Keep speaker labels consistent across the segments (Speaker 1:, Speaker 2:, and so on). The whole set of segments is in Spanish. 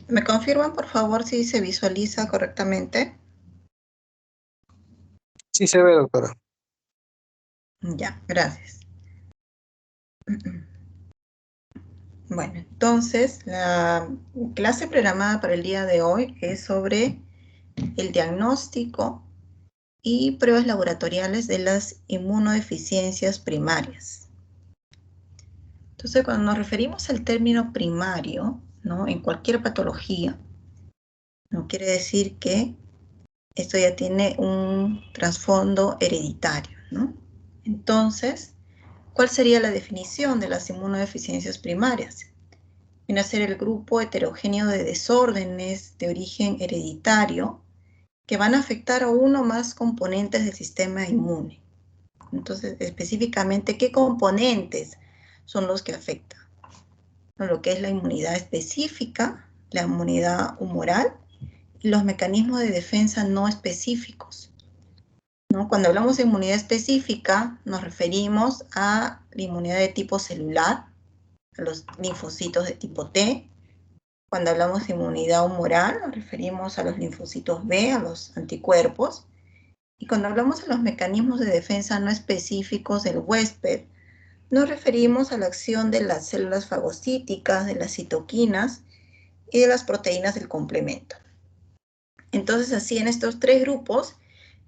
Speaker 1: ¿Me confirman, por favor, si se visualiza correctamente?
Speaker 2: Sí se ve, doctora.
Speaker 1: Ya, gracias. Bueno, entonces, la clase programada para el día de hoy es sobre el diagnóstico y pruebas laboratoriales de las inmunodeficiencias primarias. Entonces, cuando nos referimos al término primario, ¿no? En cualquier patología, no quiere decir que esto ya tiene un trasfondo hereditario, ¿no? Entonces, ¿cuál sería la definición de las inmunodeficiencias primarias? Viene a ser el grupo heterogéneo de desórdenes de origen hereditario que van a afectar a uno o más componentes del sistema inmune. Entonces, específicamente, ¿qué componentes son los que afectan? Lo que es la inmunidad específica, la inmunidad humoral y los mecanismos de defensa no específicos, ¿no? Cuando hablamos de inmunidad específica, nos referimos a la inmunidad de tipo celular, a los linfocitos de tipo T. Cuando hablamos de inmunidad humoral, nos referimos a los linfocitos B, a los anticuerpos. Y cuando hablamos de los mecanismos de defensa no específicos del huésped, nos referimos a la acción de las células fagocíticas, de las citoquinas y de las proteínas del complemento. Entonces, así en estos tres grupos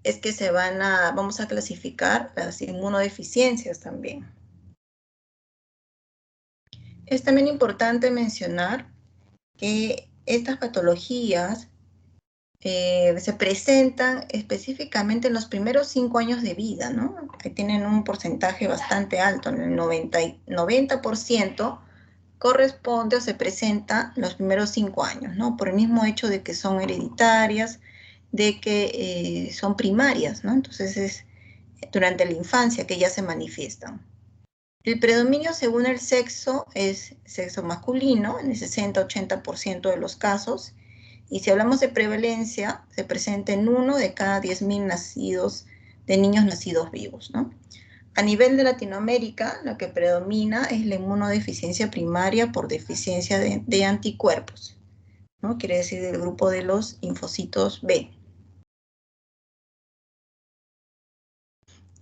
Speaker 1: es que vamos a clasificar las inmunodeficiencias también. Es también importante mencionar que estas patologías se presentan específicamente en los primeros 5 años de vida, ¿no? Que tienen un porcentaje bastante alto, en el 90% corresponde o se presenta en los primeros 5 años, ¿no? Por el mismo hecho de que son hereditarias, de que son primarias, ¿no? Entonces es durante la infancia que ya se manifiestan. El predominio según el sexo es sexo masculino, en el 60-80% de los casos, y si hablamos de prevalencia, se presenta en 1 de cada 10.000 nacidos, de niños nacidos vivos, ¿no? A nivel de Latinoamérica, lo que predomina es la inmunodeficiencia primaria por deficiencia de anticuerpos, ¿no? Quiere decir del grupo de los linfocitos B.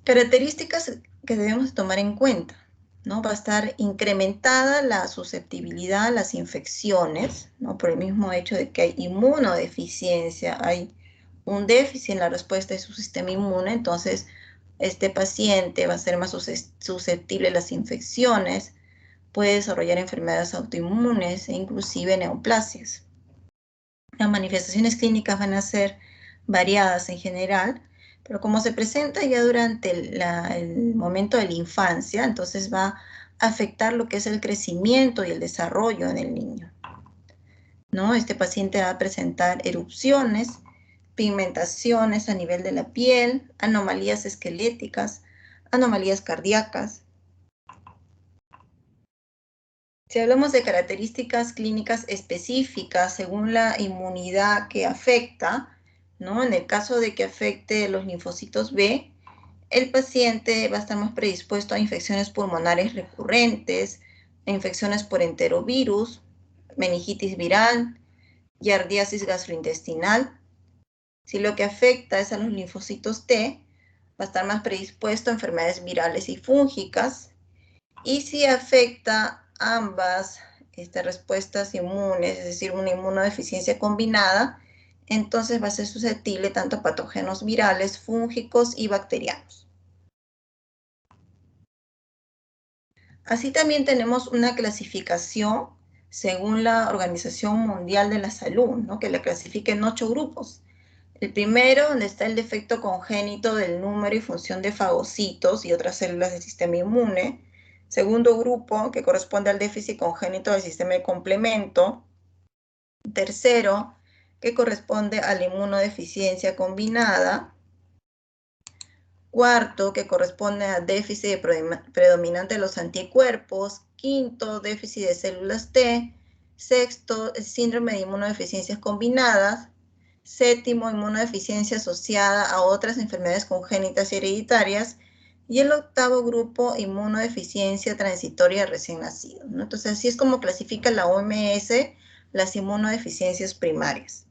Speaker 1: Características que debemos tomar en cuenta, ¿no? Va a estar incrementada la susceptibilidad a las infecciones, ¿no? Por el mismo hecho de que hay inmunodeficiencia, hay un déficit en la respuesta de su sistema inmune, entonces este paciente va a ser más susceptible a las infecciones, puede desarrollar enfermedades autoinmunes e inclusive neoplasias. Las manifestaciones clínicas van a ser variadas en general, pero como se presenta ya durante el momento de la infancia, entonces va a afectar lo que es el crecimiento y el desarrollo en el niño, ¿no? Este paciente va a presentar erupciones, pigmentaciones a nivel de la piel, anomalías esqueléticas, anomalías cardíacas. Si hablamos de características clínicas específicas según la inmunidad que afecta, ¿no? En el caso de que afecte los linfocitos B, el paciente va a estar más predispuesto a infecciones pulmonares recurrentes, a infecciones por enterovirus, meningitis viral, giardiasis gastrointestinal. Si lo que afecta es a los linfocitos T, va a estar más predispuesto a enfermedades virales y fúngicas. Y si afecta ambas respuestas inmunes, es decir, una inmunodeficiencia combinada, entonces va a ser susceptible tanto a patógenos virales, fúngicos y bacterianos. Así también tenemos una clasificación según la Organización Mundial de la Salud, ¿no? Que la clasifica en 8 grupos. El primero, donde está el defecto congénito del número y función de fagocitos y otras células del sistema inmune. Segundo grupo, que corresponde al déficit congénito del sistema de complemento. Tercero, que corresponde a la inmunodeficiencia combinada. Cuarto, que corresponde a déficit predominante de los anticuerpos. Quinto, déficit de células T. Sexto, síndrome de inmunodeficiencias combinadas. Séptimo, inmunodeficiencia asociada a otras enfermedades congénitas y hereditarias. Y el octavo grupo, inmunodeficiencia transitoria recién nacido, ¿no? Entonces, así es como clasifica la OMS las inmunodeficiencias primarias.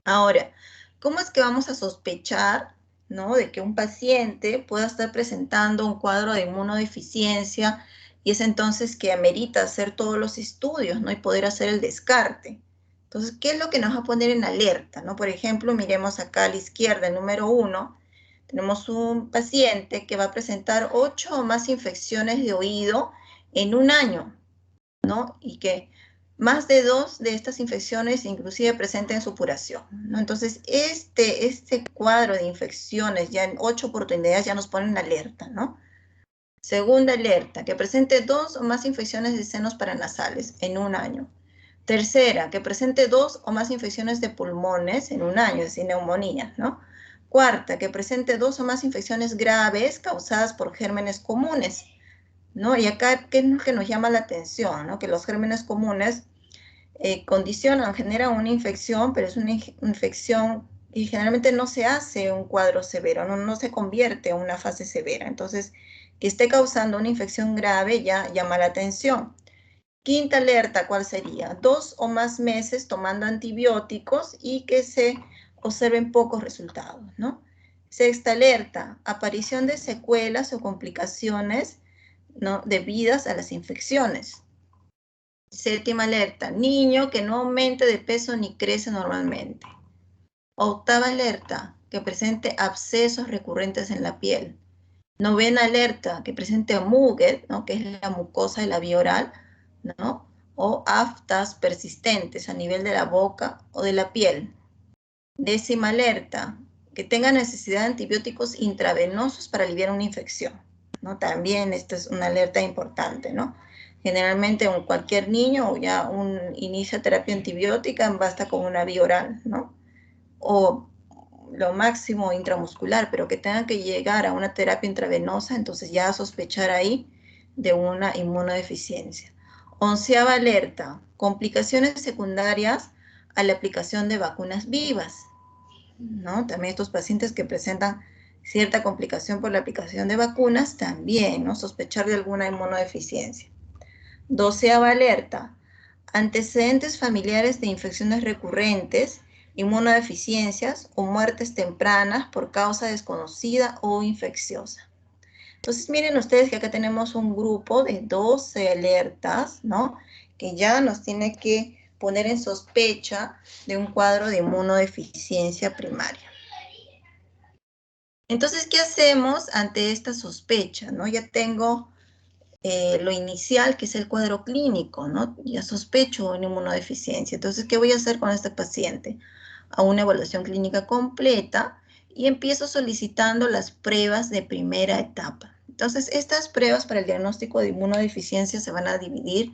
Speaker 1: Ahora, ¿cómo es que vamos a sospechar, ¿no?, de que un paciente pueda estar presentando un cuadro de inmunodeficiencia y es entonces que amerita hacer todos los estudios, ¿no?, y poder hacer el descarte? Entonces, ¿qué es lo que nos va a poner en alerta, ¿no? Por ejemplo, miremos acá a la izquierda, el número 1, tenemos un paciente que va a presentar 8 o más infecciones de oído en un año, ¿no? Y que más de 2 de estas infecciones inclusive presenten supuración, ¿no? Entonces, este cuadro de infecciones ya en 8 oportunidades ya nos pone en alerta, ¿no? Segunda alerta, que presente 2 o más infecciones de senos paranasales en un año. Tercera, que presente 2 o más infecciones de pulmones en un año, es decir, neumonía, ¿no? Cuarta, que presente 2 o más infecciones graves causadas por gérmenes comunes, ¿no? Y acá, ¿qué es lo que nos llama la atención, ¿no? Que los gérmenes comunes condicionan, generan una infección, pero es una infección y generalmente no se hace un cuadro severo, no se convierte en una fase severa. Entonces, que esté causando una infección grave ya llama la atención. Quinta alerta, ¿cuál sería? 2 o más meses tomando antibióticos y que se observen pocos resultados, ¿no? Sexta alerta, aparición de secuelas o complicaciones, ¿no?, debidas a las infecciones. Séptima alerta, niño que no aumente de peso ni crece normalmente. Octava alerta, que presente abscesos recurrentes en la piel. Novena alerta, que presente muget, ¿no?, que es la mucosa de la vía oral, ¿no?, o aftas persistentes a nivel de la boca o de la piel. Décima alerta, que tenga necesidad de antibióticos intravenosos para aliviar una infección, ¿no? También esta es una alerta importante, ¿no? Generalmente en cualquier niño o ya un inicio de terapia antibiótica basta con una vía oral, ¿no? O lo máximo intramuscular, pero que tenga que llegar a una terapia intravenosa, entonces ya sospechar ahí de una inmunodeficiencia. Onceava alerta, complicaciones secundarias a la aplicación de vacunas vivas, ¿no? También estos pacientes que presentan cierta complicación por la aplicación de vacunas, también, ¿no?, sospechar de alguna inmunodeficiencia. Doceava alerta, antecedentes familiares de infecciones recurrentes, inmunodeficiencias o muertes tempranas por causa desconocida o infecciosa. Entonces, miren ustedes que acá tenemos un grupo de 12 alertas, ¿no?, que ya nos tiene que poner en sospecha de un cuadro de inmunodeficiencia primaria. Entonces, ¿qué hacemos ante esta sospecha, ¿no? Ya tengo lo inicial, que es el cuadro clínico, ¿no? Ya sospecho una inmunodeficiencia. Entonces, ¿qué voy a hacer con este paciente? A una evaluación clínica completa y empiezo solicitando las pruebas de primera etapa. Entonces, estas pruebas para el diagnóstico de inmunodeficiencia se van a dividir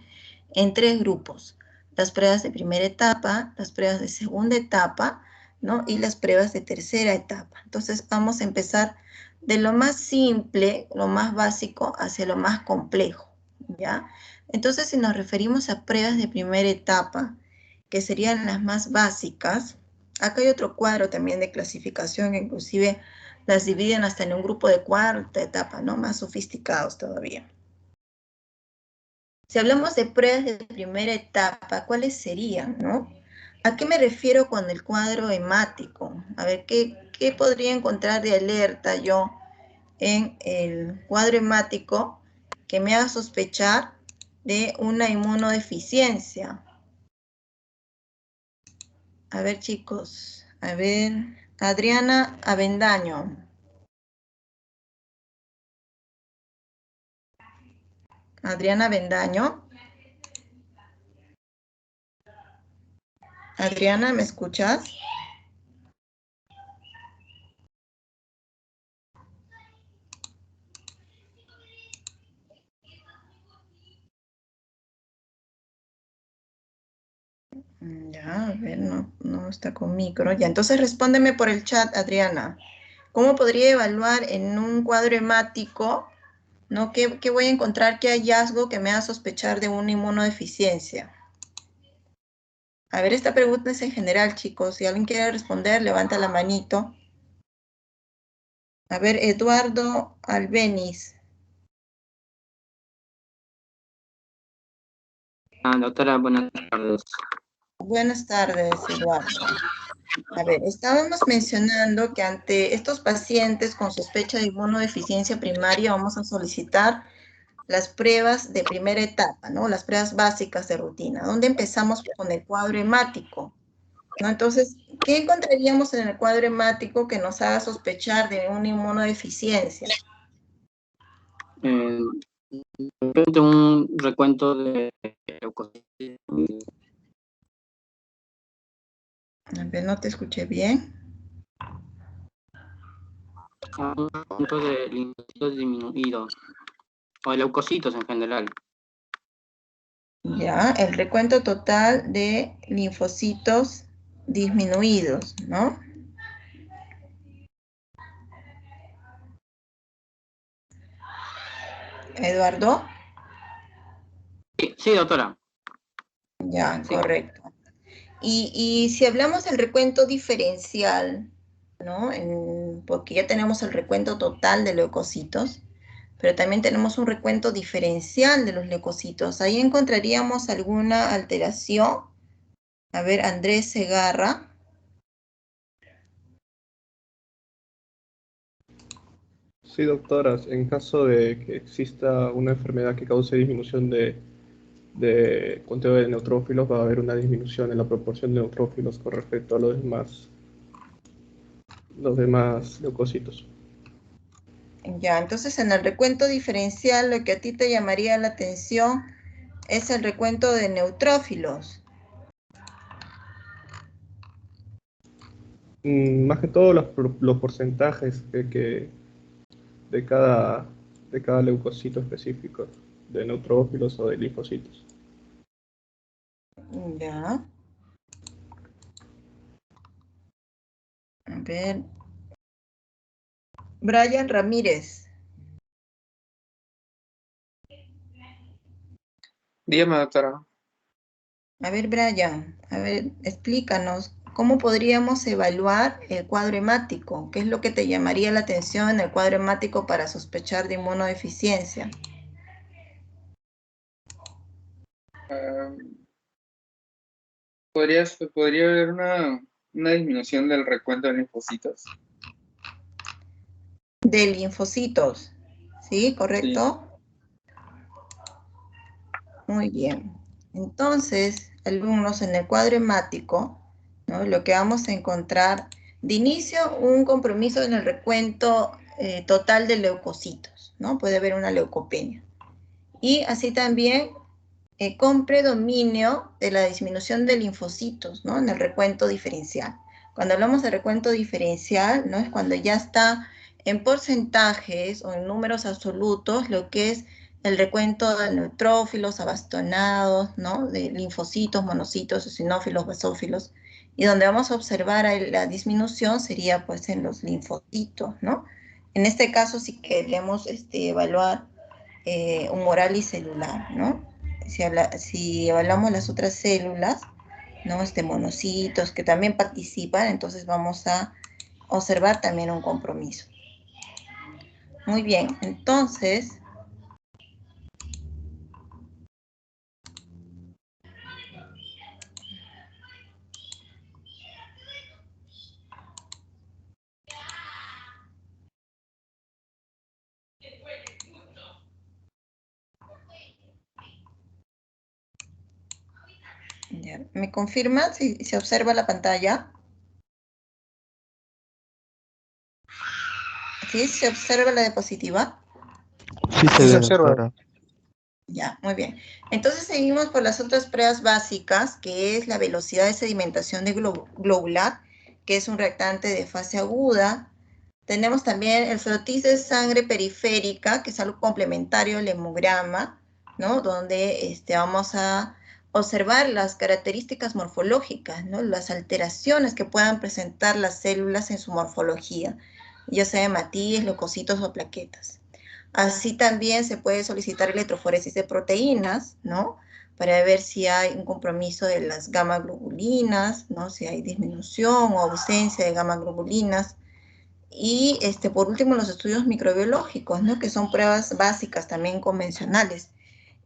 Speaker 1: en 3 grupos. Las pruebas de primera etapa, las pruebas de segunda etapa, ¿no?, y las pruebas de tercera etapa. Entonces, vamos a empezar de lo más simple, lo más básico, hacia lo más complejo, ¿ya? Entonces, si nos referimos a pruebas de primera etapa, que serían las más básicas, acá hay otro cuadro también de clasificación, inclusive las dividen hasta en un grupo de cuarta etapa, ¿no?, más sofisticados todavía. Si hablamos de pruebas de primera etapa, ¿cuáles serían, no? ¿A qué me refiero con el cuadro hemático? A ver, ¿qué podría encontrar de alerta yo en el cuadro hemático que me haga sospechar de una inmunodeficiencia? A ver, chicos, a ver, Adriana Avendaño. Adriana Avendaño. Adriana, ¿me escuchas? Ya, a ver, no está con micro. Ya, entonces respóndeme por el chat, Adriana. ¿Cómo podría evaluar en un cuadro hemático, ¿no? ¿Qué voy a encontrar? ¿Qué hallazgo que me haga sospechar de una inmunodeficiencia? A ver, esta pregunta es en general, chicos. Si alguien quiere responder, levanta la manito. A ver, Eduardo Albeniz.
Speaker 2: Doctora, buenas tardes.
Speaker 1: Buenas tardes, Eduardo. A ver, estábamos mencionando que ante estos pacientes con sospecha de inmunodeficiencia primaria vamos a solicitar las pruebas de primera etapa, ¿no? Las pruebas básicas de rutina, donde empezamos con el cuadro hemático, ¿no? Entonces, ¿qué encontraríamos en el cuadro hemático que nos haga sospechar de una inmunodeficiencia?
Speaker 2: Un recuento de leucocitos.
Speaker 1: A ver, no te escuché bien.
Speaker 2: Un recuento de linfocitos disminuidos, o de leucocitos en general.
Speaker 1: Ya, el recuento total de linfocitos disminuidos, ¿no? Eduardo.
Speaker 2: Sí, doctora.
Speaker 1: Ya,
Speaker 2: Sí.
Speaker 1: correcto. Y si hablamos del recuento diferencial, ¿no? Porque ya tenemos el recuento total de leucocitos, pero también tenemos un recuento diferencial de los leucocitos. Ahí encontraríamos alguna alteración. A ver, Andrés Segarra.
Speaker 3: Sí, doctoras, en caso de que exista una enfermedad que cause disminución de conteo de neutrófilos, va a haber una disminución en la proporción de neutrófilos con respecto a los demás leucocitos.
Speaker 1: Ya, entonces en el recuento diferencial lo que a ti te llamaría la atención es el recuento de neutrófilos.
Speaker 3: Más que todo los porcentajes de cada leucocito específico, de neutrófilos o de linfocitos.
Speaker 1: Ya. A ver. Brian Ramírez.
Speaker 4: Dígame, doctora.
Speaker 1: A ver, Brian, a ver, explícanos, ¿cómo podríamos evaluar el cuadro hemático? ¿Qué es lo que te llamaría la atención en el cuadro hemático para sospechar de inmunodeficiencia?
Speaker 4: Ah, podría haber una disminución del recuento de linfocitos.
Speaker 1: De linfocitos, ¿sí?
Speaker 4: Sí.
Speaker 1: ¿Correcto? Muy bien. Entonces, alumnos, en el cuadro hemático, ¿no? Lo que vamos a encontrar, de inicio, un compromiso en el recuento total de leucocitos, ¿no? Puede haber una leucopenia. Y así también con predominio de la disminución de linfocitos, ¿no? En el recuento diferencial. Cuando hablamos de recuento diferencial, ¿no? Es cuando ya está en porcentajes o en números absolutos lo que es el recuento de neutrófilos, abastonados, ¿no? De linfocitos, monocitos, eosinófilos, basófilos. Y donde vamos a observar la disminución sería pues en los linfocitos, ¿no? En este caso, si queremos evaluar humoral y celular, ¿no? Si evaluamos las otras células, ¿no? Monocitos que también participan, entonces vamos a observar también un compromiso. Muy bien, entonces, ya, ¿me confirma si se observa la pantalla? ¿Sí? ¿Se observa la diapositiva?
Speaker 3: Sí, se
Speaker 4: Sí, se
Speaker 3: ve,
Speaker 4: observa.
Speaker 3: doctora.
Speaker 1: Ya, muy bien. Entonces seguimos por las otras pruebas básicas, que es la velocidad de sedimentación de globular, que es un reactante de fase aguda. Tenemos también el frotis de sangre periférica, que es algo complementario al hemograma, ¿no? Donde vamos a observar las características morfológicas, ¿no? Las alteraciones que puedan presentar las células en su morfología, ya sea hematíes, leucocitos o plaquetas. Así también se puede solicitar electroforesis de proteínas, ¿no? Para ver si hay un compromiso de las gamma globulinas, ¿no? Si hay disminución o ausencia de gamma globulinas. Y por último, los estudios microbiológicos, ¿no? Que son pruebas básicas también convencionales.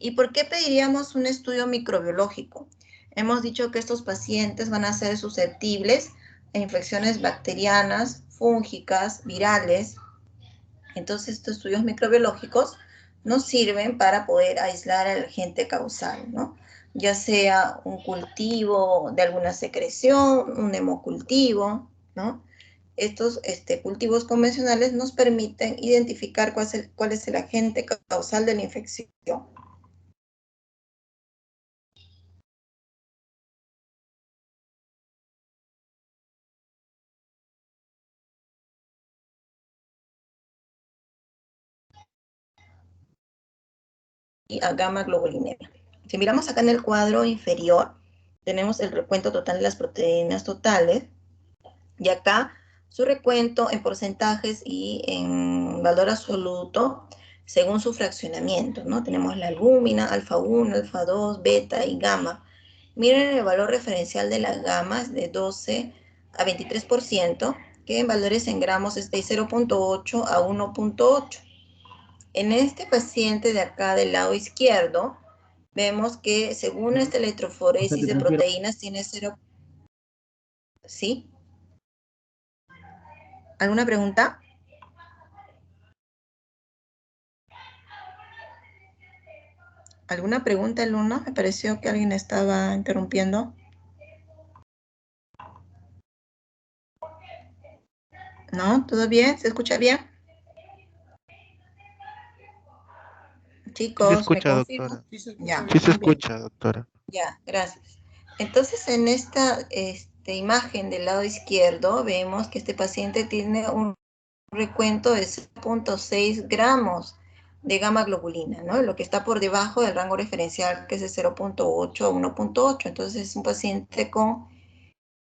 Speaker 1: ¿Y por qué pediríamos un estudio microbiológico? Hemos dicho que estos pacientes van a ser susceptibles a infecciones bacterianas, fúngicas, virales. Entonces, estos estudios microbiológicos nos sirven para poder aislar al agente causal, ¿no? Ya sea un cultivo de alguna secreción, un hemocultivo, ¿no? Estos cultivos convencionales nos permiten identificar cuál es el agente causal de la infección. Y a gamma globulinemia. Si miramos acá en el cuadro inferior, tenemos el recuento total de las proteínas totales, y acá su recuento en porcentajes y en valor absoluto según su fraccionamiento, ¿no? Tenemos la albúmina, alfa 1, alfa 2, beta y gamma. Miren el valor referencial de la gamma es de 12 a 23%, que en valores en gramos es de 0.8 a 1.8. En este paciente de acá del lado izquierdo, vemos que según esta electroforesis de proteínas tiene 0. ¿Sí? ¿Alguna pregunta? ¿Alguna pregunta, alumno? Me pareció que alguien estaba interrumpiendo. ¿No? ¿Todo bien? ¿Se escucha bien?
Speaker 5: Sí se
Speaker 1: Chicos, ¿me
Speaker 5: escucha,
Speaker 1: confirman?
Speaker 5: doctora.
Speaker 1: Ya,
Speaker 5: Sí se
Speaker 1: muy bien.
Speaker 5: escucha, doctora.
Speaker 1: Ya, gracias. Entonces, en esta imagen del lado izquierdo, vemos que este paciente tiene un recuento de 0.6 gramos de gamma globulina, ¿no? Lo que está por debajo del rango referencial, que es de 0.8 a 1.8. Entonces, es un paciente con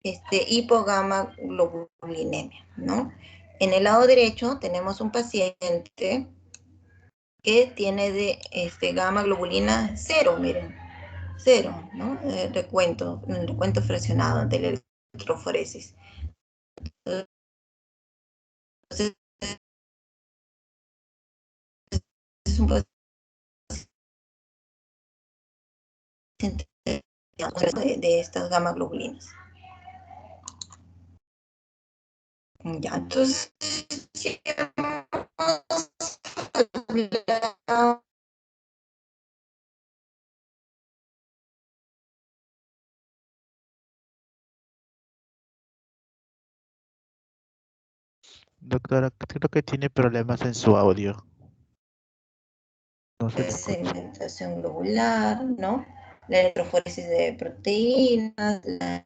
Speaker 1: hipogamma globulinemia, ¿no? En el lado derecho tenemos un paciente que tiene de gamma globulina 0, miren, 0, ¿no? El recuento fraccionado de la electroforesis. Entonces, es un paciente de estas gamma globulinas. Ya, entonces,
Speaker 5: Doctora, creo que tiene problemas en su audio. No se le escucha.
Speaker 1: segmentación globular, ¿no? La electroforesis de proteínas, la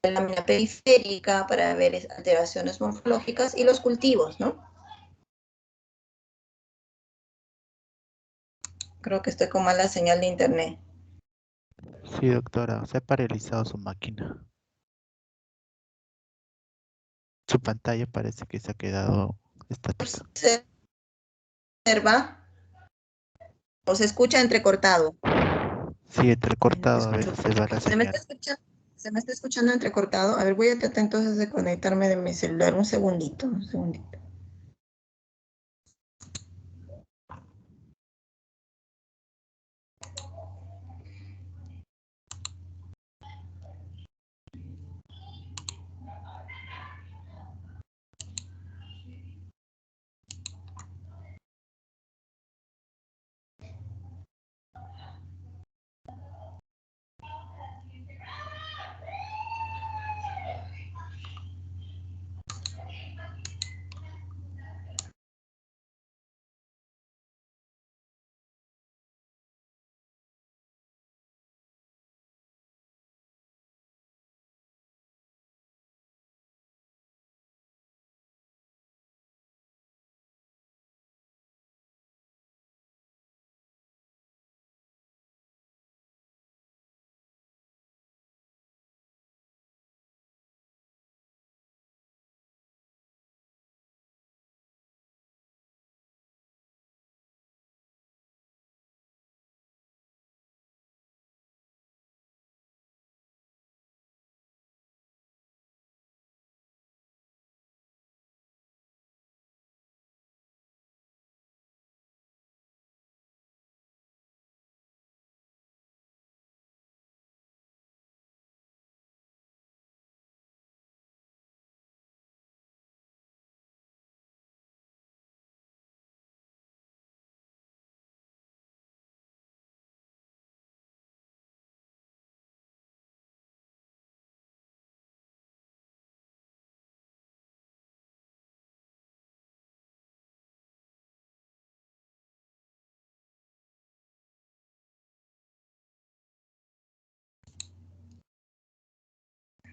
Speaker 1: lámina periférica para ver alteraciones morfológicas y los cultivos, ¿no? Creo que estoy con mala señal de internet.
Speaker 5: Sí, doctora, se ha paralizado su máquina. Su pantalla parece que se ha quedado estática.
Speaker 1: ¿Se observa o se escucha entrecortado?
Speaker 5: Sí, entrecortado, a veces se va la
Speaker 1: ¿Se me está
Speaker 5: señal.
Speaker 1: escuchando? ¿Se me está escuchando entrecortado? A ver, voy a tratar entonces de conectarme de mi celular. Un segundito, un segundito.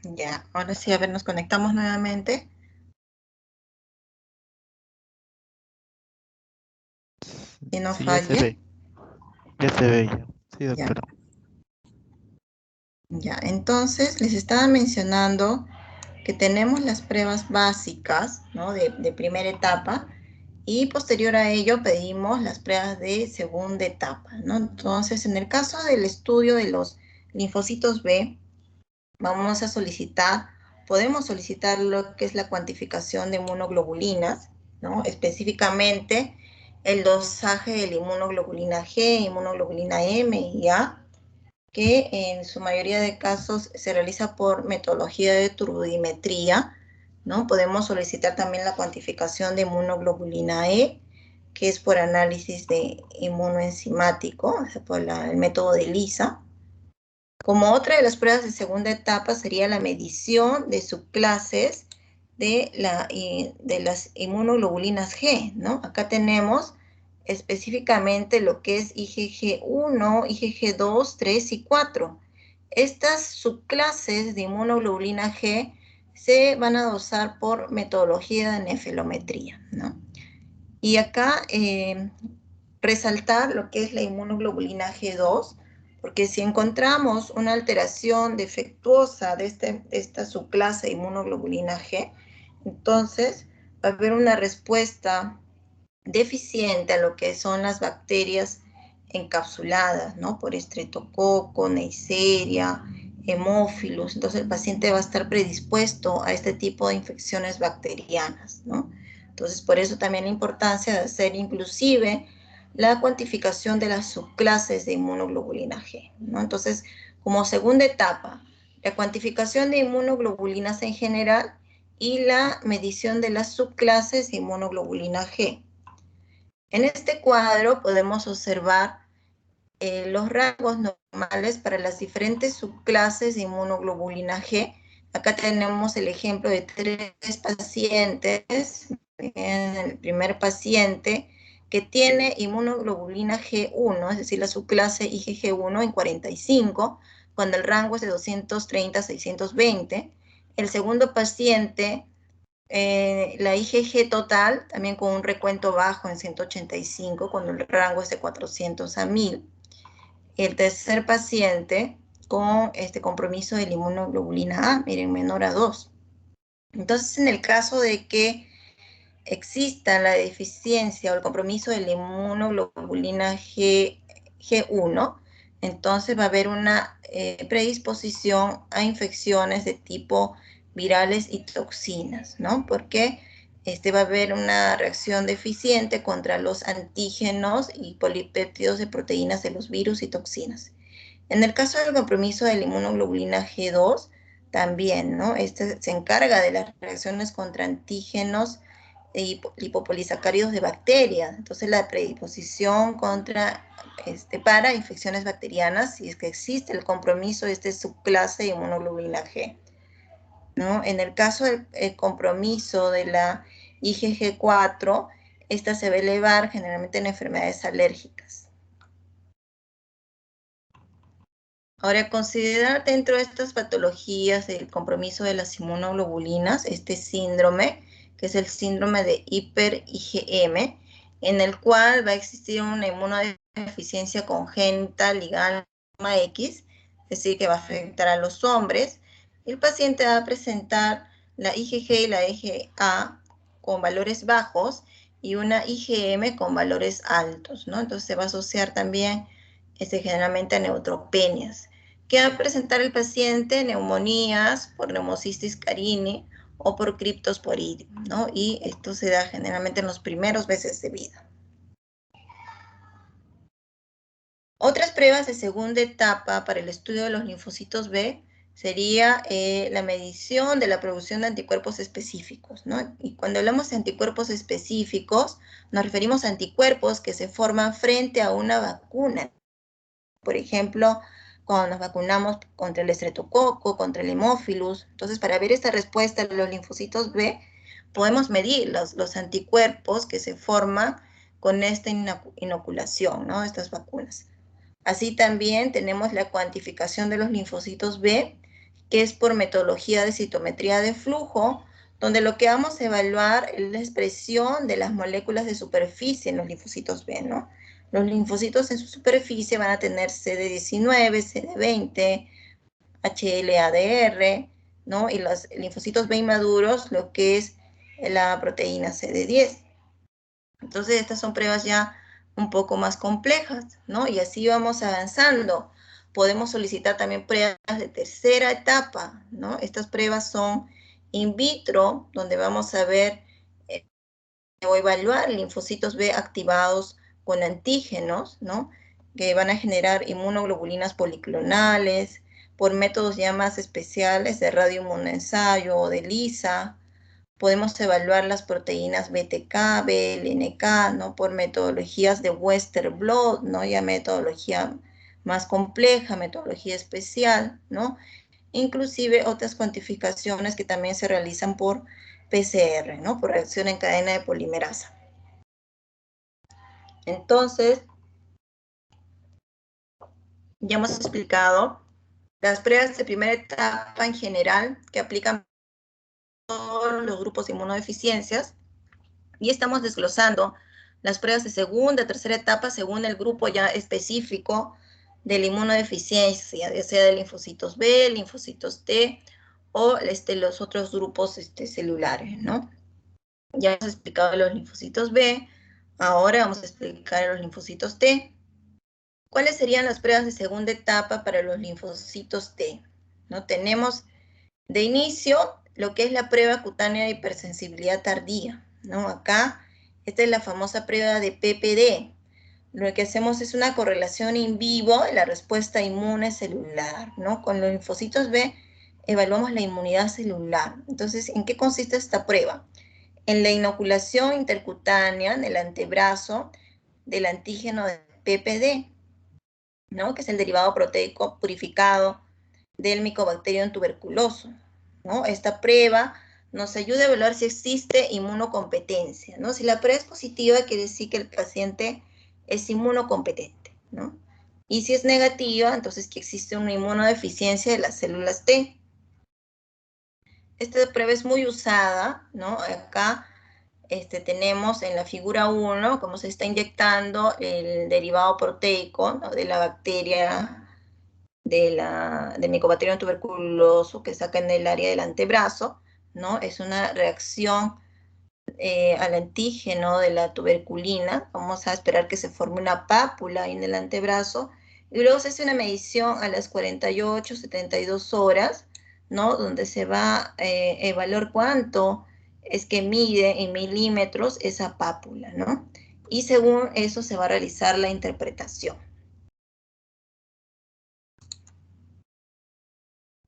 Speaker 1: Ya, ahora sí, a ver, nos conectamos nuevamente. Y no
Speaker 5: Sí, ya se
Speaker 1: falle.
Speaker 5: ve. Ya se ve ya. Sí,
Speaker 1: Ya,
Speaker 5: doctora.
Speaker 1: ya. Entonces, les estaba mencionando que tenemos las pruebas básicas, ¿no? De primera etapa, y posterior a ello pedimos las pruebas de segunda etapa, ¿no? Entonces, en el caso del estudio de los linfocitos B, vamos a solicitar, podemos solicitar lo que es la cuantificación de inmunoglobulinas, ¿no? Específicamente el dosaje de la inmunoglobulina G, inmunoglobulina M y A, que en su mayoría de casos se realiza por metodología de turbidimetría, ¿no? Podemos solicitar también la cuantificación de inmunoglobulina E, que es por análisis de inmunoenzimático, o sea, por el método de ELISA. Como otra de las pruebas de segunda etapa sería la medición de subclases de las inmunoglobulinas G, ¿no? Acá tenemos específicamente lo que es IgG1, IgG2, 3 y 4. Estas subclases de inmunoglobulina G se van a dosar por metodología de nefelometría, ¿no? Y acá resaltar lo que es la inmunoglobulina G2, porque si encontramos una alteración defectuosa de esta subclase de inmunoglobulina G, entonces va a haber una respuesta deficiente a lo que son las bacterias encapsuladas, ¿no? Por estreptococo, neisseria, hemófilos. Entonces el paciente va a estar predispuesto a este tipo de infecciones bacterianas, ¿no? Entonces por eso también la importancia de hacer inclusive la cuantificación de las subclases de inmunoglobulina G, ¿no? Entonces, como segunda etapa, la cuantificación de inmunoglobulinas en general y la medición de las subclases de inmunoglobulina G. En este cuadro podemos observar los rangos normales para las diferentes subclases de inmunoglobulina G. Acá tenemos el ejemplo de 3 pacientes. En el primer paciente que tiene inmunoglobulina G1, es decir, la subclase IgG1 en 45, cuando el rango es de 230 a 620. El segundo paciente la IgG total, también con un recuento bajo en 185, cuando el rango es de 400 a 1000. El tercer paciente con este compromiso de la inmunoglobulina A, miren, menor a 2. Entonces, en el caso de que exista la deficiencia o el compromiso de la inmunoglobulina G1, entonces va a haber una predisposición a infecciones de tipo virales y toxinas, ¿no? Porque va a haber una reacción deficiente contra los antígenos y polipéptidos de proteínas de los virus y toxinas. En el caso del compromiso de la inmunoglobulina G2, también, ¿no? Se encarga de las reacciones contra antígenos y lipopolisacáridos de bacterias. Entonces, la predisposición para infecciones bacterianas, si es que existe el compromiso de esta subclase de inmunoglobulina G, ¿no? En el caso del compromiso de la IgG4, esta se va a elevar generalmente en enfermedades alérgicas. Ahora, considerar dentro de estas patologías el compromiso de las inmunoglobulinas, este síndrome, que es el síndrome de hiper-IgM, en el cual va a existir una inmunodeficiencia congénita ligada a X, es decir, que va a afectar a los hombres. El paciente va a presentar la IgG y la IgA con valores bajos y una IgM con valores altos, ¿no? Entonces se va a asociar también generalmente a neutropenias. ¿Qué va a presentar el paciente? Neumonías por neumocistis carini o por criptosporidium, ¿no? Y esto se da generalmente en los primeros meses de vida. Otras pruebas de segunda etapa para el estudio de los linfocitos B sería la medición de la producción de anticuerpos específicos, ¿no? Y cuando hablamos de anticuerpos específicos, nos referimos a anticuerpos que se forman frente a una vacuna. Por ejemplo, cuando nos vacunamos contra el estreptococo, contra el hemófilus. Entonces, para ver esta respuesta de los linfocitos B, podemos medir los anticuerpos que se forman con esta inoculación, ¿no? Estas vacunas. Así también tenemos la cuantificación de los linfocitos B, que es por metodología de citometría de flujo, donde lo que vamos a evaluar es la expresión de las moléculas de superficie en los linfocitos B, ¿no? Los linfocitos en su superficie van a tener CD19, CD20, HLA-DR, ¿no? Y los linfocitos B inmaduros, lo que es la proteína CD10. Entonces, estas son pruebas ya un poco más complejas, ¿no? Y así vamos avanzando. Podemos solicitar también pruebas de tercera etapa, ¿no? Estas pruebas son in vitro, donde vamos a ver o evaluar linfocitos B activados con antígenos, ¿no? Que van a generar inmunoglobulinas policlonales por métodos ya más especiales de radioinmunoensayo o de ELISA. Podemos evaluar las proteínas BTK, BLNK, ¿no? Por metodologías de Western blot, ¿no? Ya metodología más compleja, metodología especial, ¿no? Inclusive otras cuantificaciones que también se realizan por PCR, ¿no? Por reacción en cadena de polimerasa. Entonces, ya hemos explicado las pruebas de primera etapa en general que aplican todos los grupos de inmunodeficiencias y estamos desglosando las pruebas de segunda, tercera etapa según el grupo ya específico de la inmunodeficiencia, ya sea de linfocitos B, linfocitos T o los otros grupos celulares, ¿no? Ya hemos explicado los linfocitos B, ahora vamos a explicar los linfocitos T. ¿Cuáles serían las pruebas de segunda etapa para los linfocitos T? ¿No? Tenemos de inicio lo que es la prueba cutánea de hipersensibilidad tardía, ¿no? Acá, esta es la famosa prueba de PPD. Lo que hacemos es una correlación in vivo de la respuesta inmune celular, ¿no? Con los linfocitos B evaluamos la inmunidad celular. Entonces, ¿en qué consiste esta prueba? En la inoculación intercutánea en el antebrazo del antígeno de PPD, ¿no? Que es el derivado proteico purificado del Mycobacterium tuberculoso, ¿no? Esta prueba nos ayuda a evaluar si existe inmunocompetencia, ¿no? Si la prueba es positiva, quiere decir que el paciente es inmunocompetente, ¿no? Y si es negativa, entonces que existe una inmunodeficiencia de las células T. Esta prueba es muy usada, ¿no? Acá tenemos en la figura 1 cómo se está inyectando el derivado proteico, ¿no? De la bacteria del Mycobacterium tuberculoso que saca en el área del antebrazo, ¿no? Es una reacción al antígeno de la tuberculina. Vamos a esperar que se forme una pápula en el antebrazo y luego se hace una medición a las 48, 72 horas, ¿no? Donde se va a evaluar cuánto es que mide en milímetros esa pápula, ¿no? Y según eso se va a realizar la interpretación.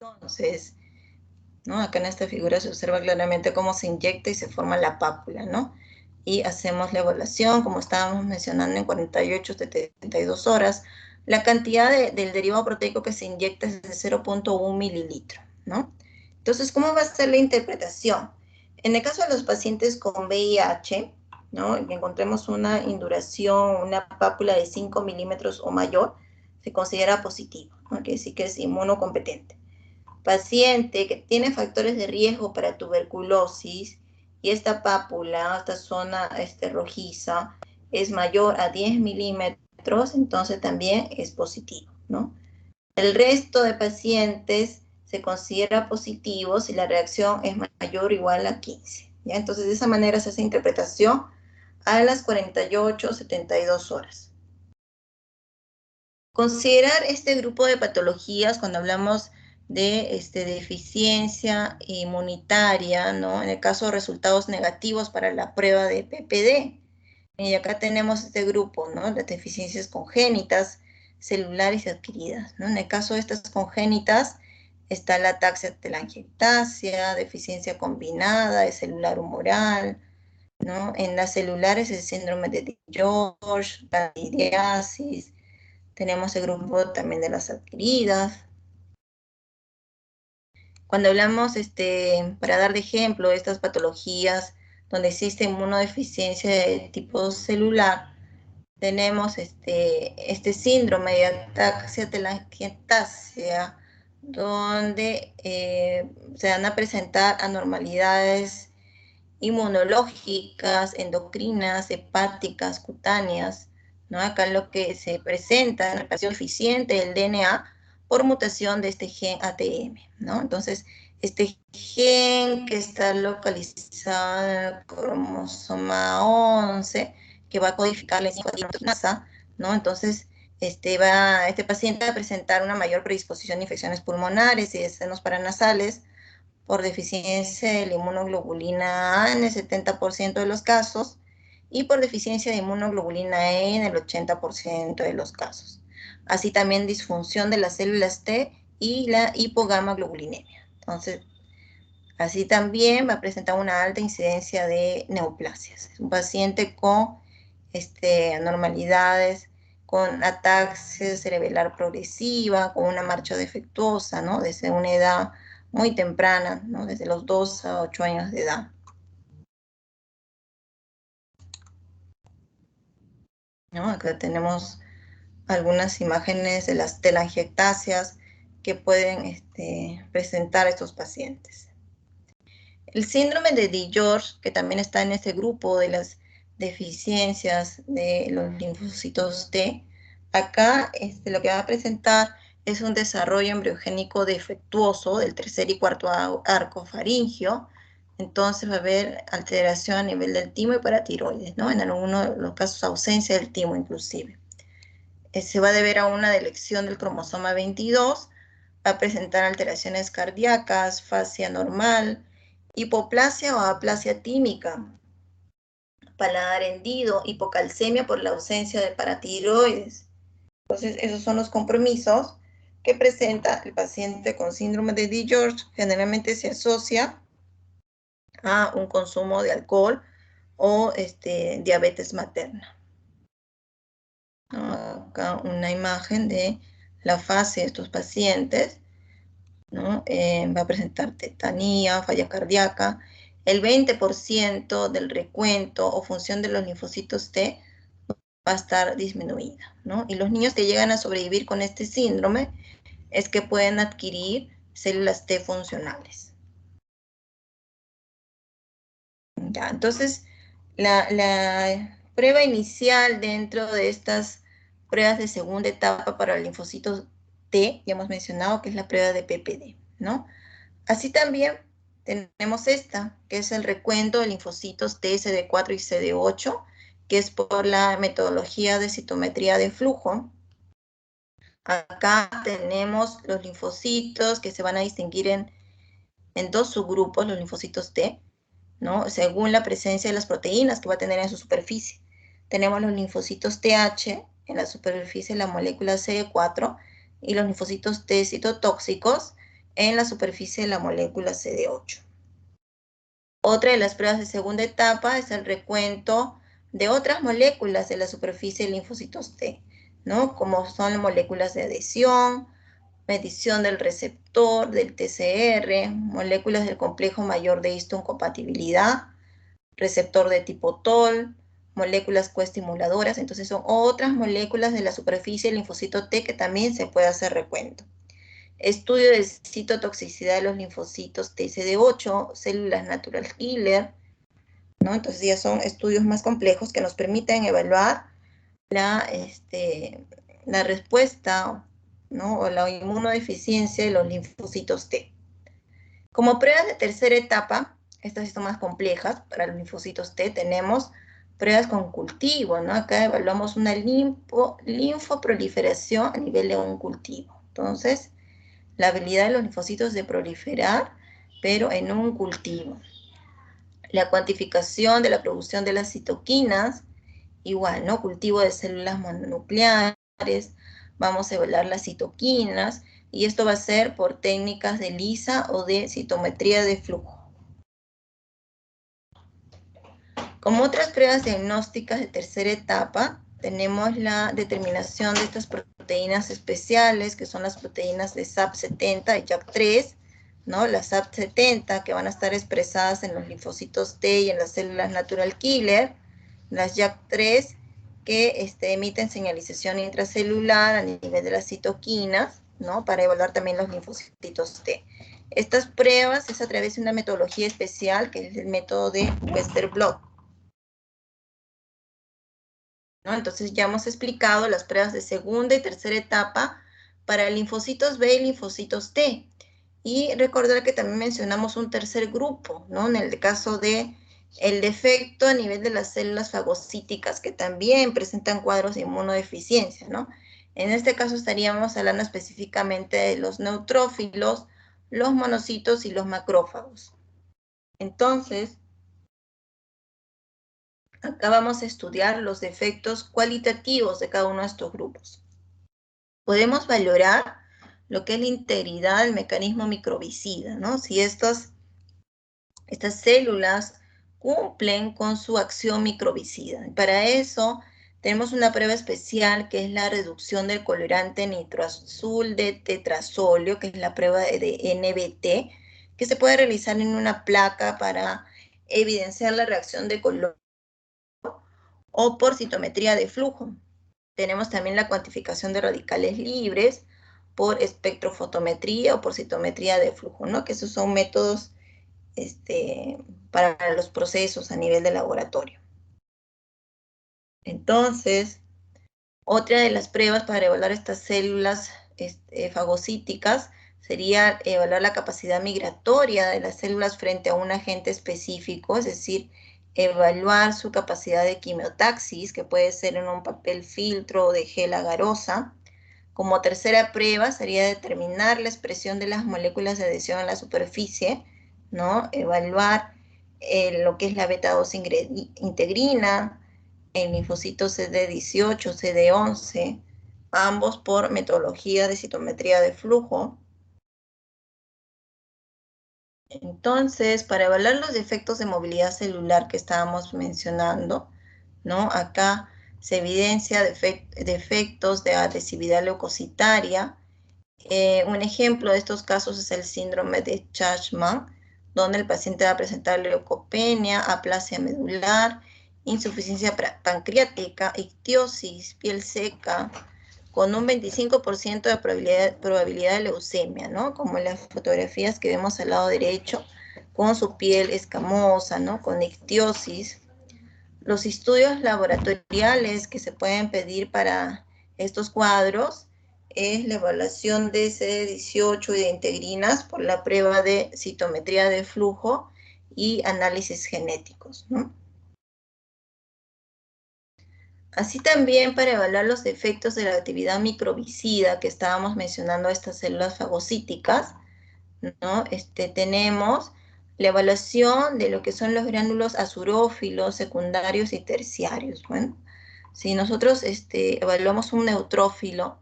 Speaker 1: Entonces, ¿no? Acá en esta figura se observa claramente cómo se inyecta y se forma la pápula, ¿no? Y hacemos la evaluación, como estábamos mencionando, en 48, 72 horas. La cantidad del derivado proteico que se inyecta es de 0.1 mililitro, ¿no? Entonces, ¿cómo va a ser la interpretación? En el caso de los pacientes con VIH, ¿no? Y encontremos una induración, una pápula de 5 milímetros o mayor, se considera positivo, ¿no? Quiere decir que es inmunocompetente. Paciente que tiene factores de riesgo para tuberculosis y esta pápula, esta zona rojiza, es mayor a 10 milímetros, entonces también es positivo, ¿no? El resto de pacientes se considera positivo si la reacción es mayor o igual a 15, ¿ya? Entonces, de esa manera se hace interpretación a las 48, 72 horas. Considerar este grupo de patologías cuando hablamos de deficiencia inmunitaria, ¿no? En el caso de resultados negativos para la prueba de PPD. Y acá tenemos este grupo, ¿no? Las deficiencias congénitas, celulares y adquiridas, ¿no? En el caso de estas congénitas está la ataxia telangiectasia, deficiencia combinada de celular humoral, ¿no? En las celulares el síndrome de George, candidiasis. Tenemos el grupo también de las adquiridas. Cuando hablamos, para dar de ejemplo, estas patologías donde existe inmunodeficiencia de tipo celular, tenemos este síndrome de ataxia telangiectasia, donde se van a presentar anormalidades inmunológicas, endocrinas, hepáticas, cutáneas, ¿no? Acá lo que se presenta es una expresión eficiente del DNA por mutación de este gen ATM, ¿no? Entonces, este gen que está localizado en el cromosoma 11, que va a codificar la enzima proteasa, ¿no? Entonces, este paciente va a presentar una mayor predisposición a infecciones pulmonares y de senos paranasales por deficiencia de la inmunoglobulina A en el 70% de los casos y por deficiencia de inmunoglobulina E en el 80% de los casos. Así también disfunción de las células T y la hipogamaglobulinemia. Entonces, así también va a presentar una alta incidencia de neoplasias. Es un paciente con anormalidades, con ataxia cerebelar progresiva, con una marcha defectuosa, ¿no? Desde una edad muy temprana, ¿no? Desde los 2 a 8 años de edad. ¿No? Acá tenemos algunas imágenes de las telangiectasias que pueden presentar estos pacientes. El síndrome de DiGeorge, que también está en ese grupo de las deficiencias de los linfocitos T, acá lo que va a presentar es un desarrollo embriogénico defectuoso del tercer y cuarto arco faríngeo. Entonces va a haber alteración a nivel del timo y paratiroides, ¿no? En algunos de los casos ausencia del timo inclusive. Se va a deber a una delección del cromosoma 22, va a presentar alteraciones cardíacas, fascia normal, hipoplasia o aplasia tímica, paladar hendido, hipocalcemia por la ausencia de paratiroides. Entonces, esos son los compromisos que presenta el paciente con síndrome de DiGeorge. Generalmente se asocia a un consumo de alcohol o diabetes materna. Acá una imagen de la fase de estos pacientes, ¿no? Va a presentar tetanía, falla cardíaca. El 20% del recuento o función de los linfocitos T va a estar disminuida, ¿no? Y los niños que llegan a sobrevivir con este síndrome es que pueden adquirir células T funcionales. Ya, entonces, la prueba inicial dentro de estas pruebas de segunda etapa para los linfocitos T, ya hemos mencionado que es la prueba de PPD, ¿no? Así también tenemos esta, que es el recuento de linfocitos T, CD4 y CD8, que es por la metodología de citometría de flujo. Acá tenemos los linfocitos que se van a distinguir en dos subgrupos, los linfocitos T, ¿no? Según la presencia de las proteínas que va a tener en su superficie. Tenemos los linfocitos TH en la superficie de la molécula CD4 y los linfocitos T citotóxicos en la superficie de la molécula CD8. Otra de las pruebas de segunda etapa es el recuento de otras moléculas de la superficie de linfocitos T, ¿no? Como son moléculas de adhesión, medición del receptor, del TCR, moléculas del complejo mayor de histocompatibilidad, receptor de tipo TOL, moléculas coestimuladoras. Entonces son otras moléculas de la superficie del linfocito T que también se puede hacer recuento. Estudio de citotoxicidad de los linfocitos TCD8, células natural killer, ¿no? Entonces ya son estudios más complejos que nos permiten evaluar la respuesta, ¿no? O la inmunodeficiencia de los linfocitos T. Como pruebas de tercera etapa, estas son más complejas para los linfocitos T, tenemos pruebas con cultivo, ¿no? Acá evaluamos una linfoproliferación a nivel de un cultivo. Entonces, la habilidad de los linfocitos de proliferar, pero en un cultivo. La cuantificación de la producción de las citoquinas, igual, ¿no? Cultivo de células mononucleares, vamos a evaluar las citoquinas, y esto va a ser por técnicas de ELISA o de citometría de flujo. Como otras pruebas diagnósticas de tercera etapa, tenemos la determinación de estas proteínas especiales, que son las proteínas de SAP70 y JAK3, ¿no? Las SAP70, que van a estar expresadas en los linfocitos T y en las células natural killer, las JAK3, que emiten señalización intracelular a nivel de las citoquinas, ¿no? Para evaluar también los linfocitos T. Estas pruebas es a través de una metodología especial, que es el método de Westerblot, ¿no? Entonces ya hemos explicado las pruebas de segunda y tercera etapa para linfocitos B y linfocitos T. Y recordar que también mencionamos un tercer grupo, ¿no? En el caso de el defecto a nivel de las células fagocíticas, que también presentan cuadros de inmunodeficiencia, ¿no? En este caso estaríamos hablando específicamente de los neutrófilos, los monocitos y los macrófagos. Entonces, acá vamos a estudiar los defectos cualitativos de cada uno de estos grupos. Podemos valorar lo que es la integridad del mecanismo microbicida, ¿no? Si estas células cumplen con su acción microbicida. Para eso tenemos una prueba especial que es la reducción del colorante nitroazul de tetrazolio, que es la prueba de NBT, que se puede realizar en una placa para evidenciar la reacción de color o por citometría de flujo. Tenemos también la cuantificación de radicales libres por espectrofotometría o por citometría de flujo, ¿no? Que esos son métodos para los procesos a nivel de laboratorio. Entonces, otra de las pruebas para evaluar estas células fagocíticas sería evaluar la capacidad migratoria de las células frente a un agente específico, es decir, evaluar su capacidad de quimiotaxis, que puede ser en un papel filtro o de gel agarosa. Como tercera prueba sería determinar la expresión de las moléculas de adhesión en la superficie, ¿no? Evaluar lo que es la beta-2 integrina, el linfocito CD18, CD11, ambos por metodología de citometría de flujo. Entonces, para evaluar los defectos de movilidad celular que estábamos mencionando, ¿no? Acá se evidencia defectos de adhesividad leucocitaria. Un ejemplo de estos casos es el síndrome de Chashman, donde el paciente va a presentar leucopenia, aplasia medular, insuficiencia pancreática, ictiosis, piel seca, con un 25% de probabilidad de leucemia, ¿no? Como en las fotografías que vemos al lado derecho, con su piel escamosa, ¿no? Con ictiosis. Los estudios laboratoriales que se pueden pedir para estos cuadros es la evaluación de CD18 y de integrinas por la prueba de citometría de flujo y análisis genéticos, ¿no? Así también para evaluar los efectos de la actividad microbicida que estábamos mencionando estas células fagocíticas, ¿no? Tenemos la evaluación de lo que son los gránulos azurófilos, secundarios y terciarios. Bueno, si nosotros evaluamos un neutrófilo,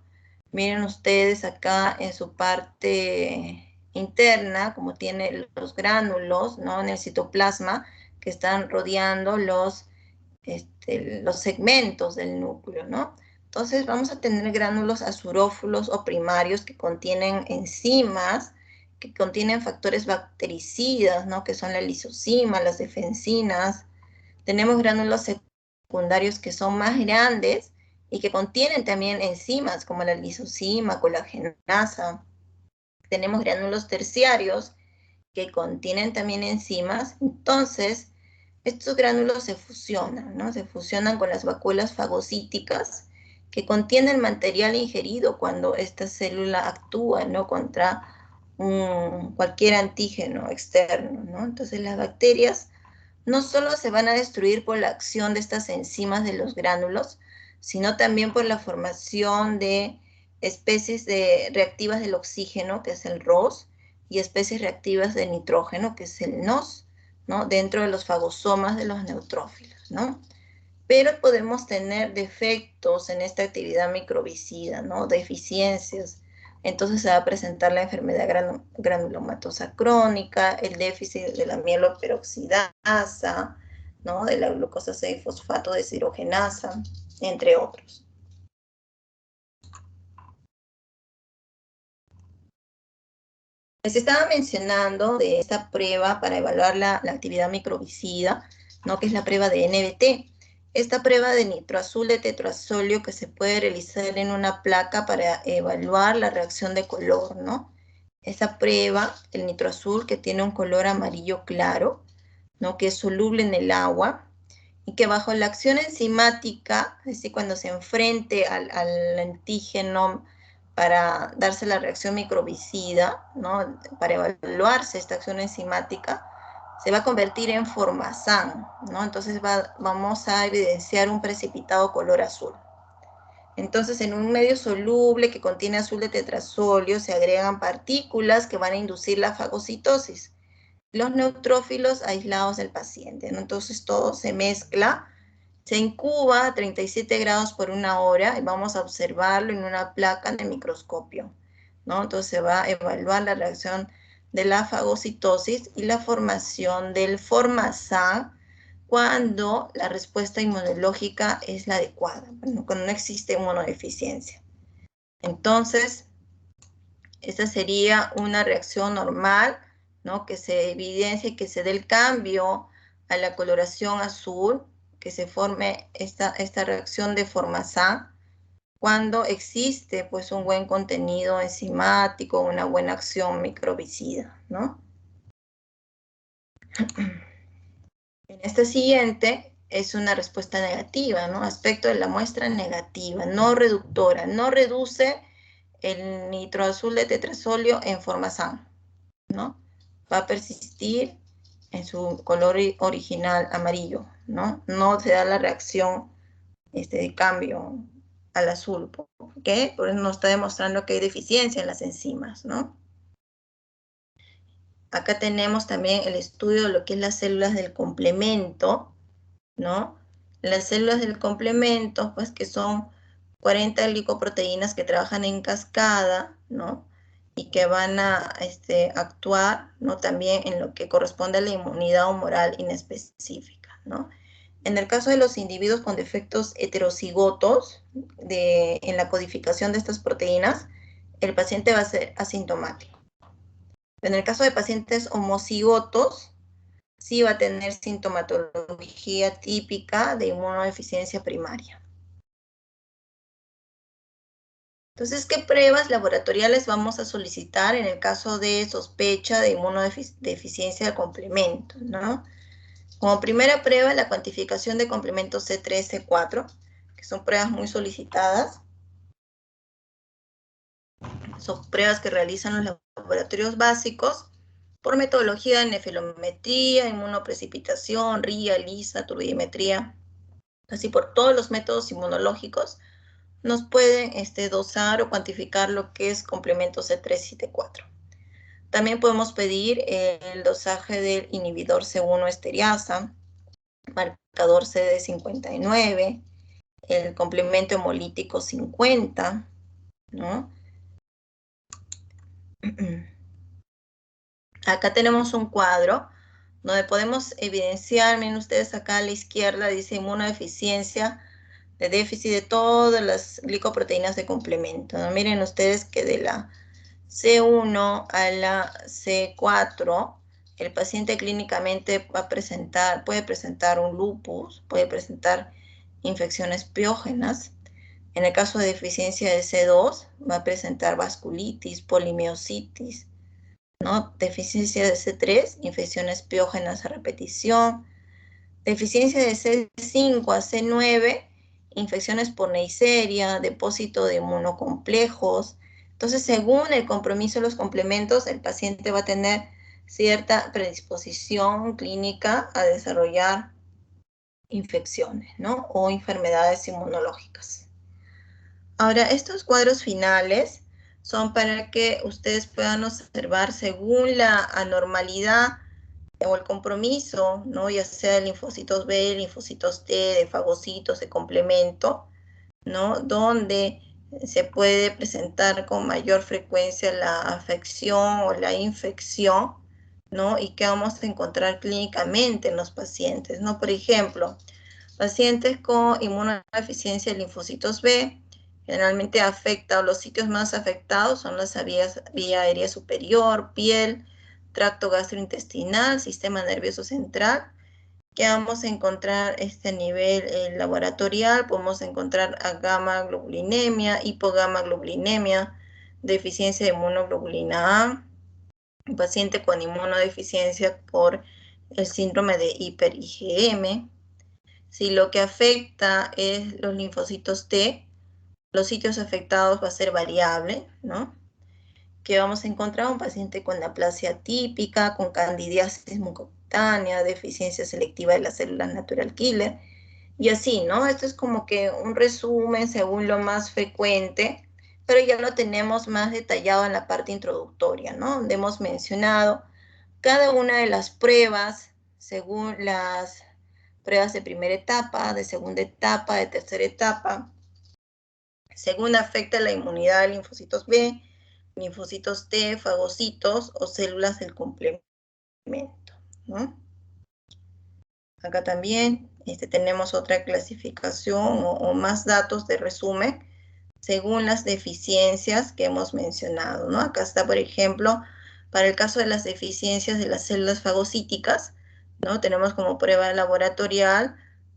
Speaker 1: miren ustedes acá en su parte interna, como tiene los gránulos, ¿no? En el citoplasma, que están rodeando los segmentos del núcleo, ¿no? Entonces vamos a tener gránulos azurófilos o primarios que contienen enzimas, que contienen factores bactericidas, ¿no? Que son la lisozima, las defensinas. Tenemos gránulos secundarios que son más grandes y que contienen también enzimas como la lisozima, colagenasa. Tenemos gránulos terciarios que contienen también enzimas. Entonces, estos gránulos se fusionan, ¿no? Se fusionan con las vacuolas fagocíticas que contienen material ingerido cuando esta célula actúa, ¿no? Contra cualquier antígeno externo, ¿no? Entonces las bacterias no solo se van a destruir por la acción de estas enzimas de los gránulos, sino también por la formación de especies reactivas del oxígeno, que es el ROS, y especies reactivas de nitrógeno, que es el NOS, ¿no? Dentro de los fagosomas de los neutrófilos, ¿no? Pero podemos tener defectos en esta actividad microbicida, ¿no? Deficiencias. Entonces se va a presentar la enfermedad granulomatosa crónica, el déficit de la mieloperoxidasa, ¿no? De la glucosa 6-fosfato deshidrogenasa, entre otros. Les estaba mencionando de esta prueba para evaluar la actividad microbicida, ¿no? Que es la prueba de NBT. esta prueba de nitroazul de tetrazolio que se puede realizar en una placa para evaluar la reacción de color, ¿no? Esa prueba, el nitroazul, que tiene un color amarillo claro, ¿no? Que es soluble en el agua, y que bajo la acción enzimática, es decir, cuando se enfrente al antígeno para darse la reacción microbicida, ¿no? Para evaluarse esta acción enzimática, se va a convertir en formazán, ¿no? Entonces vamos a evidenciar un precipitado color azul. Entonces, en un medio soluble que contiene azul de tetrazolio se agregan partículas que van a inducir la fagocitosis. Los neutrófilos aislados del paciente, ¿no? Entonces todo se mezcla, se incuba a 37 grados por 1 hora y vamos a observarlo en una placa en el microscopio, ¿no? Entonces se va a evaluar la reacción de la fagocitosis y la formación del formazán cuando la respuesta inmunológica es la adecuada, cuando no existe inmunodeficiencia. Entonces, esta sería una reacción normal, ¿no? Que se evidencie, que se dé el cambio a la coloración azul, que se forme esta reacción de formazán cuando existe pues un buen contenido enzimático, una buena acción microbicida, ¿no? En este siguiente es una respuesta negativa, ¿no? Aspecto de la muestra negativa, no reductora, no reduce el nitroazul de tetrazolio en formazán, ¿no? Va a persistir en su color original amarillo, ¿no? No se da la reacción de cambio al azul. ¿Por qué? Porque nos está demostrando que hay deficiencia en las enzimas, ¿no? Acá tenemos también el estudio de lo que es las células del complemento, ¿no? Las células del complemento, pues que son 40 glicoproteínas que trabajan en cascada, ¿no? Y que van a actuar, ¿no? También en lo que corresponde a la inmunidad humoral inespecífica, ¿no? En el caso de los individuos con defectos heterocigotos en la codificación de estas proteínas, el paciente va a ser asintomático. En el caso de pacientes homocigotos, sí va a tener sintomatología típica de inmunodeficiencia primaria. Entonces, ¿qué pruebas laboratoriales vamos a solicitar en el caso de sospecha de inmunodeficiencia de complemento, ¿no? Como primera prueba, la cuantificación de complementos C3, C4, que son pruebas muy solicitadas. Son pruebas que realizan los laboratorios básicos por metodología de nefelometría, inmunoprecipitación, RIA, ELISA, turbidimetría. Así por todos los métodos inmunológicos nos pueden dosar o cuantificar lo que es complemento C3 y T4. También podemos pedir el dosaje del inhibidor C1 esteriasa, marcador CD59, el complemento hemolítico 50, ¿no? Acá tenemos un cuadro donde podemos evidenciar, miren ustedes acá a la izquierda, dice inmunodeficiencia de déficit de todas las glicoproteínas de complemento, ¿no? Miren ustedes que de la C1 a la C4, el paciente clínicamente puede presentar un lupus, puede presentar infecciones piógenas. En el caso de deficiencia de C2, va a presentar vasculitis, polimiositis, ¿no? Deficiencia de C3, infecciones piógenas a repetición. Deficiencia de C5 a C9, infecciones por Neisseria, depósito de inmunocomplejos. Entonces, según el compromiso de los complementos, el paciente va a tener cierta predisposición clínica a desarrollar infecciones, ¿no? O enfermedades inmunológicas. Ahora, estos cuadros finales son para que ustedes puedan observar según la anormalidad o el compromiso, ¿no? Ya sea de linfocitos B, linfocitos T, de fagocitos, de complemento, ¿no? Donde se puede presentar con mayor frecuencia la afección o la infección, ¿no? Y que vamos a encontrar clínicamente en los pacientes, ¿no? Por ejemplo, pacientes con inmunodeficiencia de linfocitos B, generalmente afecta, o los sitios más afectados son las vía aérea superior, piel, tracto gastrointestinal, sistema nervioso central, ¿Qué vamos a encontrar a nivel laboratorial? Podemos encontrar a gamma-globulinemia, hipogamma-globulinemia, deficiencia de inmunoglobulina A, un paciente con inmunodeficiencia por el síndrome de hiper-IgM. Si lo que afecta es los linfocitos T, los sitios afectados va a ser variable, ¿no? Que vamos a encontrar un paciente con aplasia típica, con candidiasis mucocutánea, deficiencia selectiva de las células natural killer, y así, ¿no? Esto es como que un resumen según lo más frecuente, pero ya lo tenemos más detallado en la parte introductoria, ¿no? Donde hemos mencionado cada una de las pruebas según las pruebas de primera etapa, de segunda etapa, de tercera etapa, según afecta la inmunidad de linfocitos B, linfocitos T, fagocitos o células del complemento, ¿no? Acá también tenemos otra clasificación o más datos de resumen según las deficiencias que hemos mencionado, ¿no? Acá está, por ejemplo, para el caso de las deficiencias de las células fagocíticas, ¿no? Tenemos como prueba laboratorial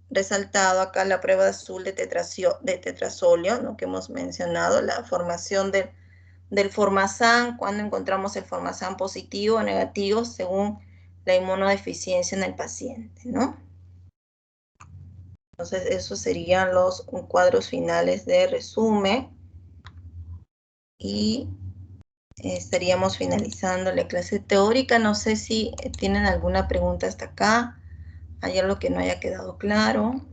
Speaker 1: resaltado acá la prueba azul de tetrasolio, ¿no? Que hemos mencionado, la formación del formazán, cuando encontramos el formazán positivo o negativo según la inmunodeficiencia en el paciente, ¿no? Entonces, esos serían los cuadros finales de resumen y estaríamos finalizando la clase teórica. No sé si tienen alguna pregunta hasta acá, hay algo que no haya quedado claro.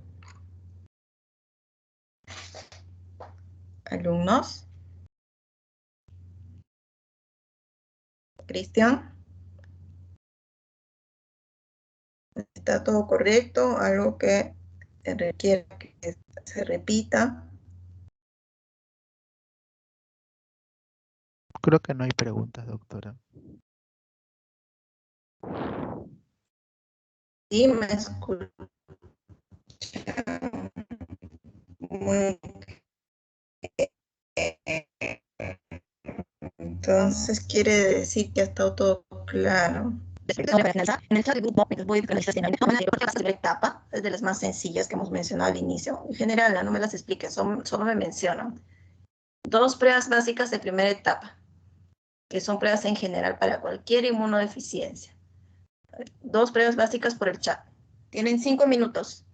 Speaker 1: Alumnos. Cristian, ¿está todo correcto? ¿Algo que se requiere que se repita?
Speaker 5: Creo que no hay preguntas, doctora.
Speaker 1: Sí, me escuchan. Muy Entonces quiere decir que ha estado todo claro. En el chat de grupo, mientras voy finalizando, la primera etapa es de las más sencillas que hemos mencionado al inicio. En general, no me las explique, solo me mencionan. Dos pruebas básicas de primera etapa, que son pruebas en general para cualquier inmunodeficiencia. Dos pruebas básicas por el chat. Tienen 5 minutos.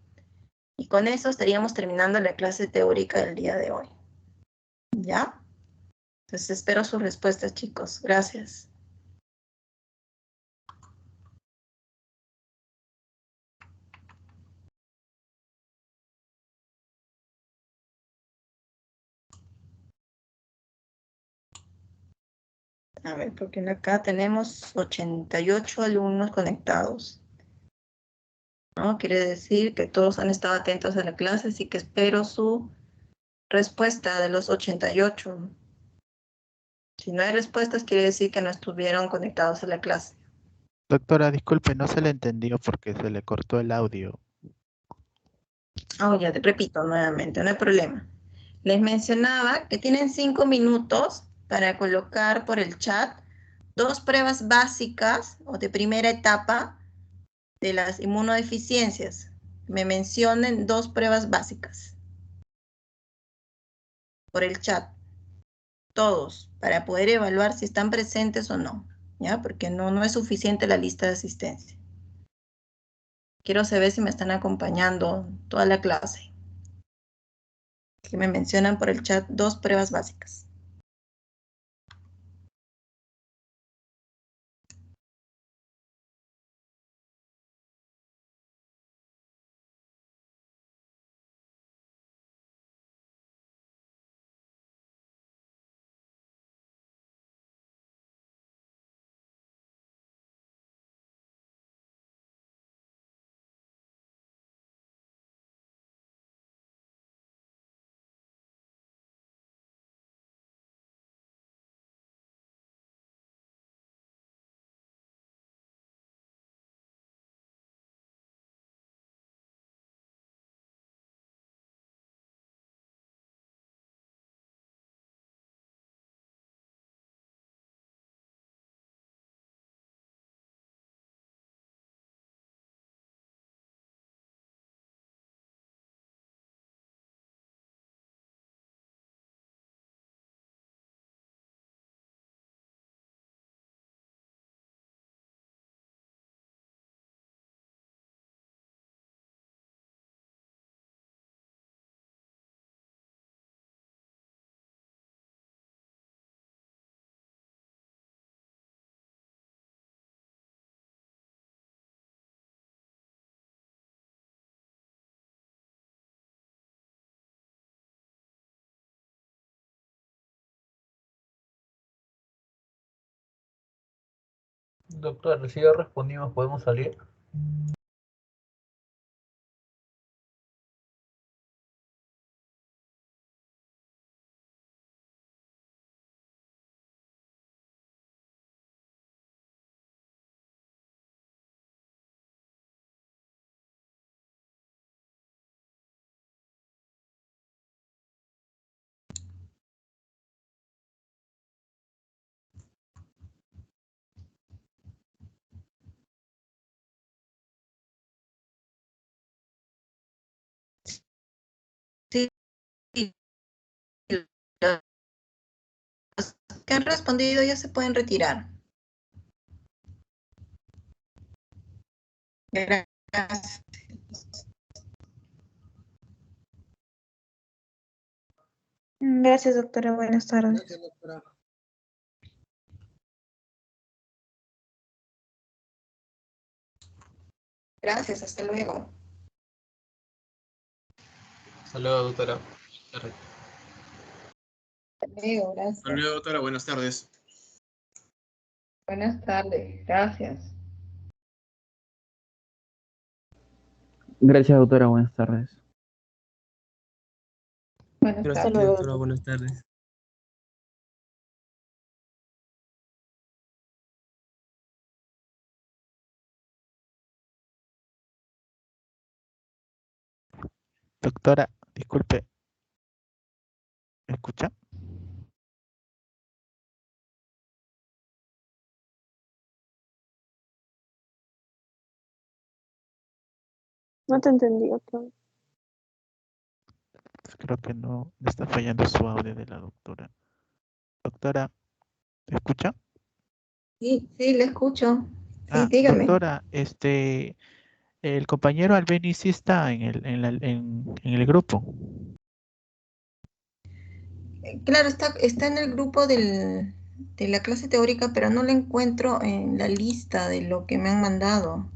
Speaker 1: Y con eso estaríamos terminando la clase teórica del día de hoy. ¿Ya? Entonces espero sus respuestas, chicos. Gracias. A ver, porque acá tenemos 88 alumnos conectados, ¿no? Quiere decir que todos han estado atentos a la clase, así que espero su respuesta de los 88. Si no hay respuestas, quiere decir que no estuvieron conectados a la clase.
Speaker 5: Doctora, disculpe, no se le entendió porque se le cortó el audio.
Speaker 1: Oh, ya te repito nuevamente, no hay problema. Les mencionaba que tienen 5 minutos para colocar por el chat dos pruebas básicas o de primera etapa de las inmunodeficiencias. Me mencionen dos pruebas básicas por el chat, todos, para poder evaluar si están presentes o no, ¿ya? Porque no es suficiente la lista de asistencia. Quiero saber si me están acompañando toda la clase. Que me mencionan por el chat dos pruebas básicas.
Speaker 6: Doctor, si ya respondimos, ¿podemos salir?
Speaker 1: Sí, los que han respondido ya se pueden retirar. Gracias.
Speaker 7: Gracias, doctora. Buenas tardes.
Speaker 8: Gracias, doctora.
Speaker 1: Gracias, hasta luego.
Speaker 9: Hasta luego, doctora.
Speaker 1: Hasta luego, gracias.
Speaker 9: Hasta luego, doctora. Buenas tardes.
Speaker 1: Buenas tardes, gracias.
Speaker 2: Gracias, doctora. Buenas tardes.
Speaker 1: Buenas
Speaker 7: Hasta
Speaker 1: tardes.
Speaker 7: luego,
Speaker 9: Doctora, buenas tardes.
Speaker 5: Doctora, disculpe, ¿me escucha?
Speaker 7: No te entendí, doctor.
Speaker 5: Creo que no está fallando su audio de la doctora. Doctora, ¿me escucha?
Speaker 1: Sí, le escucho. Sí,
Speaker 5: Ah,
Speaker 1: dígame.
Speaker 5: doctora, el compañero Albeni sí está en el grupo.
Speaker 1: Claro, está en el grupo de la clase teórica, pero no lo encuentro en la lista de lo que me han mandado.